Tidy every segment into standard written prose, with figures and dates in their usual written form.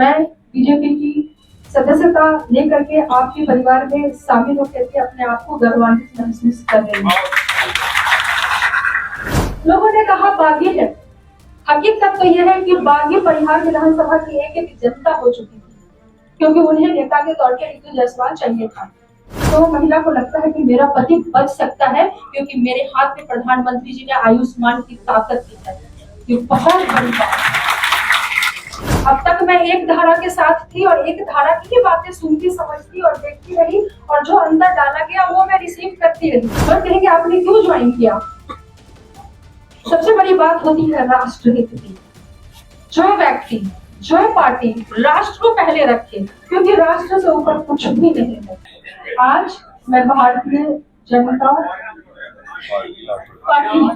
मैं बीजेपी की सदस्यता लेकर के आपके परिवार में शामिल होकर के अपने आप को गौरवान्वित महसूस कर रही हूँ। लोगों ने कहा बागी है, हकीकत तो यह है कि बागी परिहार विधानसभा की एक जनता हो चुकी थी, क्योंकि उन्हें नेता के तौर पर ऋतु जायसवाल चाहिए था। तो महिला को लगता है कि मेरा पति बच सकता है, क्योंकि मेरे हाथ में प्रधानमंत्री जी ने आयुष्मान की ताकत दी है। ये बहुत बड़ी बात। अब तक मैं एक धारा के साथ थी और एक धारा की ही बातें सुनती, समझती और देखती रही, और जो अंदर डाला गया वो मैं रिसीव करती रही। और कहेंगे आपने क्यों ज्वाइन किया? सबसे बड़ी बात होती है राष्ट्रहित की। जो व्यक्ति, जो पार्टी राष्ट्र को पहले रखे, क्योंकि राष्ट्र से ऊपर कुछ भी नहीं है। आज मैं भारतीय जनता पार्टी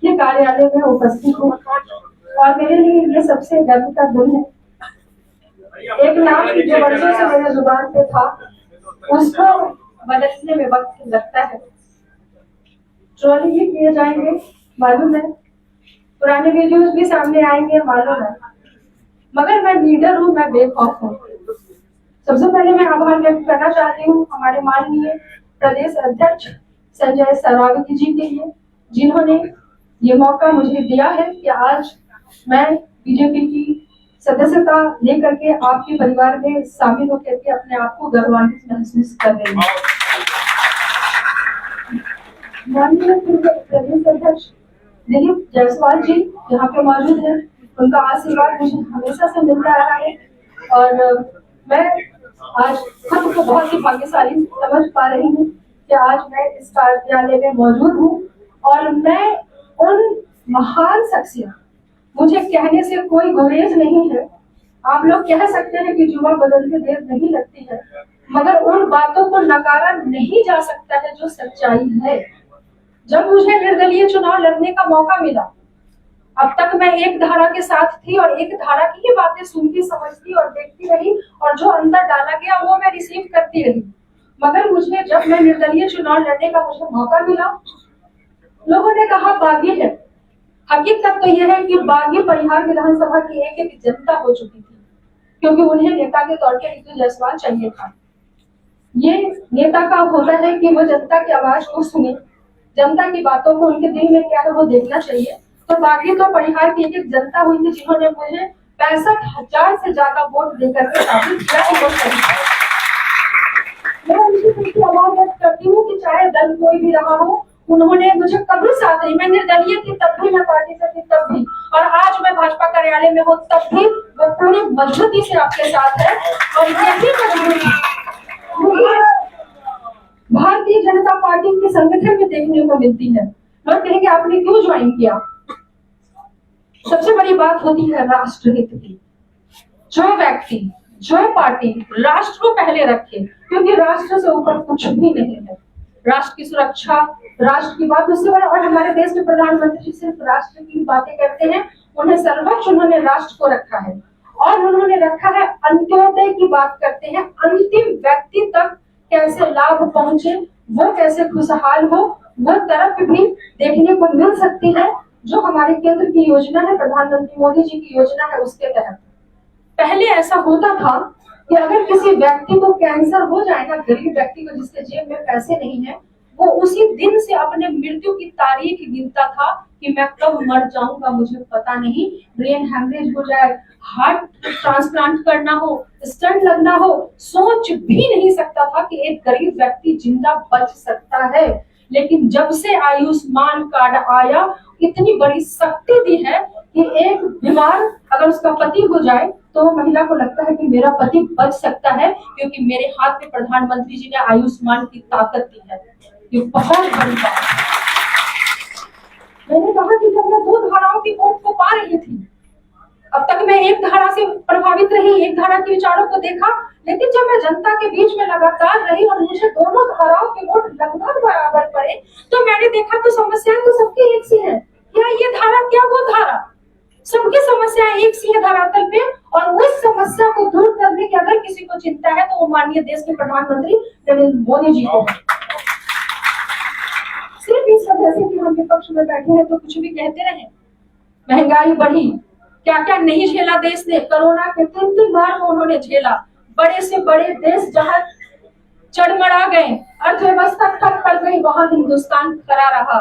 के कार्यालय में उपस्थित हूँ और मेरे लिए ये सबसे गर्व का दिन है। एक नाम जो वर्षों से मेरे जुबान पे था, उसको बदलने में वक्त लगता है। ट्रोल भी किए जाएंगे मालूम है, पुराने वीडियोस भी सामने आएंगे मालूम है, मगर मैं लीडर हूँ, मैं बेखौफ हूँ। सबसे पहले मैं आभार व्यक्त करना चाहती हूँ हमारे माननीय प्रदेश अध्यक्ष संजय सरावगी जी के लिए, जिन्होंने ये मौका मुझे दिया है कि आज मैं बीजेपी की सदस्यता लेकर के आपके परिवार में शामिल होकर के अपने आप को गौरवान्वित महसूस कर रही हूँ। माननीय प्रदेश अध्यक्ष दिलीप जायसवाल जी यहाँ पे मौजूद है, उनका आशीर्वाद मुझे हमेशा से मिलता रहा है और मैं आज खुद को बहुत ही भाग्यशाली समझ पा रही हूँ कि आज मैं इस कार्यालय में मौजूद हूँ और मैं उन महान शख्सियत, मुझे कहने से कोई गुरेज नहीं है। आप लोग कह सकते हैं कि जुआ बदलते देर नहीं लगती है, मगर उन बातों को नकारा नहीं जा सकता है जो सच्चाई है। जब मुझे निर्दलीय चुनाव लड़ने का मौका मिला, अब तक मैं एक धारा के साथ थी और एक धारा की ही बातें सुनती, समझती और देखती रही, और जो अंदर डाला गया वो मैं रिसीव करती रही। मगर मुझे जब मैं निर्दलीय चुनाव लड़ने का मुझे मौका मिला, लोगों ने कहा बागी है। हकीकत तो यह है कि बागी परिहार विधानसभा की एक जनता हो चुकी थी, क्योंकि उन्हें नेता के तौर पर ऋतु जायसवाल चाहिए था। ये नेता का होता है कि वो जनता की आवाज को सुने, जनता की बातों को, उनके दिल में क्या है वो देखना चाहिए। तो बाकी तो परिहार की एक जनता हुई थी जिन्होंने मुझे 65,000 से ज्यादा वोट देकर के साबित किया कि वो सही है। मैं उनकी खुशी आवाज व्यक्त करती हूँ कि चाहे दल कोई भी रहा हो, उन्होंने मुझे कभी साथ नहीं, मैं निर्दलीय थी तब भी, मैं पार्टी से थी तब भी, और आज मैं भाजपा कार्यालय में हूँ तब भी वो पूरी मजबूती से आपके साथ है। और यही मजबूती भारतीय जनता पार्टी के संगठन में देखने को मिलती है। लोग कहेंगे आपने क्यों ज्वाइन किया? सबसे बड़ी बात होती है राष्ट्रहित की। जो व्यक्ति, जो पार्टी राष्ट्र को पहले रखे, क्योंकि राष्ट्र से ऊपर कुछ भी नहीं है। राष्ट्र की सुरक्षा, राष्ट्र की बात उससे बड़ा, और हमारे देश के प्रधानमंत्री जी सिर्फ राष्ट्र की बातें करते हैं, उन्हें सर्वोच्च उन्होंने राष्ट्र को रखा है, और उन्होंने रखा है अंत्योदय की बात करते हैं, अंतिम व्यक्ति तक कैसे लाभ पहुंचे, वो कैसे खुशहाल हो, वो तरफ भी देखने को मिल सकती है। जो हमारे केंद्र की योजना है, प्रधानमंत्री मोदी जी की योजना है, उसके तहत पहले ऐसा होता था कि अगर किसी व्यक्ति को कैंसर हो जाए ना, गरीब व्यक्ति को जिसके जेब में पैसे नहीं है, वो उसी दिन से अपने मृत्यु की तारीख गिनता था कि मैं कब मर जाऊंगा मुझे पता नहीं, ब्रेन हैमरेज हो जाए, हार्ट ट्रांसप्लांट करना हो, स्टंट लगना हो, सोच भी नहीं सकता था कि एक गरीब व्यक्ति जिंदा बच सकता है। लेकिन जब से आयुष्मान कार्ड आया, इतनी बड़ी शक्ति दी है कि एक बीमार अगर उसका पति हो जाए तो महिला को लगता है कि मेरा पति बच सकता है, क्योंकि मेरे हाथ में प्रधानमंत्री जी ने आयुष्मान की ताकत दी है। ये बहुत बड़ी बात है। मैंने कहा कि जब मैं 2 धाराओं की वोट को पा रही थी, अब तक मैं एक धारा से प्रभावित रही, एक धारा के विचारों को देखा, लेकिन जब मैं जनता के बीच में लगातार रही और मुझे दोनों धाराओं के वोट लगभग बराबर पड़े, तो मैंने देखा तो समस्याएं तो सबकी एक सी है। क्या ये धारा, क्या वो धारा, सबकी समस्याएं एक सी है धरातल पे, और उस समस्या को दूर करने की अगर किसी को चिंता है तो वो माननीय देश के प्रधानमंत्री नरेंद्र मोदी जी को। सिर्फ इस वजह से कि हम विपक्ष में बैठे हैं तो कुछ भी कहते रहे, महंगाई बढ़ी, क्या क्या नहीं झेला देश ने, कोरोना के 3 बार को उन्होंने झेला। बड़े से बड़े देश जहां चढ़मड़ा गए, अर्थव्यवस्था ठप पड़ गई, वहां हिंदुस्तान खड़ा रहा।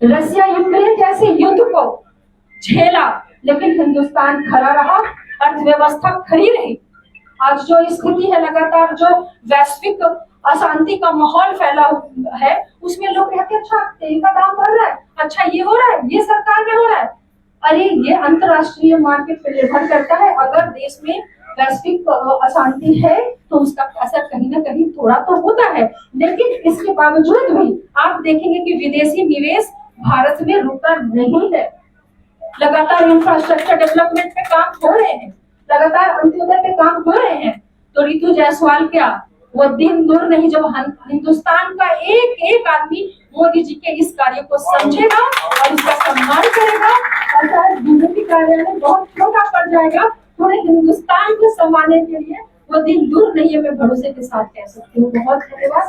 रसिया यूक्रेन जैसे युद्ध को झेला, लेकिन हिंदुस्तान खड़ा रहा, अर्थव्यवस्था खड़ी रही। आज जो स्थिति है, लगातार जो वैश्विक अशांति का माहौल फैला है, उसमें लोग कहते हैं अच्छा तेल का दाम बढ़ रहा है, अच्छा ये हो रहा है, ये सरकार में हो रहा है। अरे ये अंतरराष्ट्रीय मार्केट पर निर्भर करता है। अगर देश में वैश्विक अशांति है तो उसका असर कहीं ना कहीं थोड़ा तो होता है, लेकिन इसके बावजूद भी आप देखेंगे कि विदेशी निवेश भारत में रुका नहीं है। लगातार इंफ्रास्ट्रक्चर डेवलपमेंट पे काम हो रहे हैं, लगातार अंत्योदय पे काम हो रहे हैं। तो रितु जायसवाल क्या, वो दिन दूर नहीं जब हिंदुस्तान का एक एक आदमी मोदी जी के इस कार्य को समझेगा और इसका सम्मान करेगा, और शायद बीजेपी कार्यालय बहुत छोटा पड़ जाएगा, पूरे हिंदुस्तान को संभालने के लिए वो दिन दूर नहीं है, मैं भरोसे के साथ कह सकती हूँ। बहुत धन्यवाद।